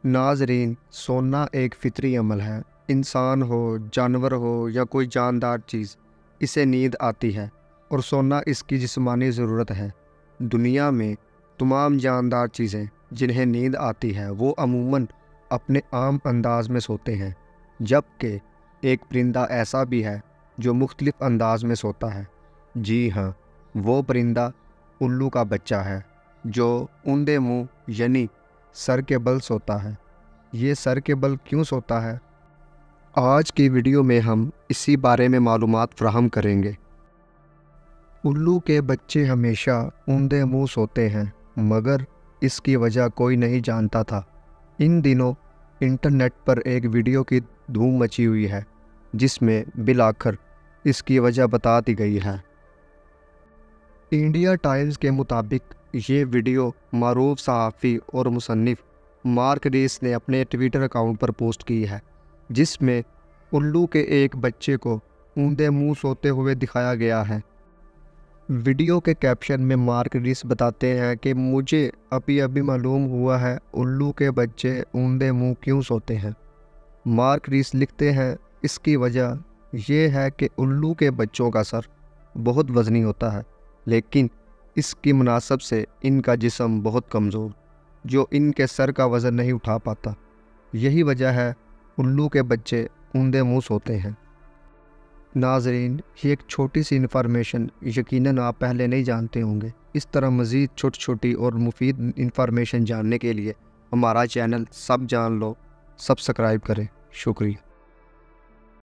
नाजरीन, सोना एक फितरी अमल है। इंसान हो, जानवर हो या कोई जानदार चीज़, इसे नींद आती है और सोना इसकी जिस्मानी ज़रूरत है। दुनिया में तमाम जानदार चीज़ें जिन्हें नींद आती है वो अमूमन अपने आम अंदाज में सोते हैं, जबकि एक परिंदा ऐसा भी है जो मुख्तलिफ अंदाज में सोता है। जी हाँ, वो परिंदा उल्लू का बच्चा है जो ऊंधे मुंह यानी सर के बल सोता है। ये सर के बल क्यों सोता है? आज की वीडियो में हम इसी बारे में मालूमात फ़राहम करेंगे। उल्लू के बच्चे हमेशा ऊंधे मुंह सोते हैं, मगर इसकी वजह कोई नहीं जानता था। इन दिनों इंटरनेट पर एक वीडियो की धूम मची हुई है जिसमें बिलाखिर इसकी वजह बता दी गई है। इंडिया टाइम्स के मुताबिक ये वीडियो मारूफ सहाफ़ी और मुसन्निफ़ मार्क रीस ने अपने ट्विटर अकाउंट पर पोस्ट की है, जिसमें उल्लू के एक बच्चे को ऊंधे मुंह सोते हुए दिखाया गया है। वीडियो के कैप्शन में मार्क रीस बताते हैं कि मुझे अभी अभी मालूम हुआ है उल्लू के बच्चे ऊंधे मुंह क्यों सोते हैं। मार्क रीस लिखते हैं, इसकी वजह यह है कि उल्लू के बच्चों का सर बहुत वज़नी होता है, लेकिन इसकी मुनासब से इनका जिस्म बहुत कमज़ोर, जो इनके सर का वज़न नहीं उठा पाता। यही वजह है उल्लू के बच्चे ऊंधे मुंह सोते हैं। नाज़रीन, ये एक छोटी सी इन्फॉर्मेशन यकीनन आप पहले नहीं जानते होंगे। इस तरह मज़ीद छोटी छोटी और मुफीद इन्फॉर्मेशन जानने के लिए हमारा चैनल सब जान लो सब्सक्राइब करें। शुक्रिया।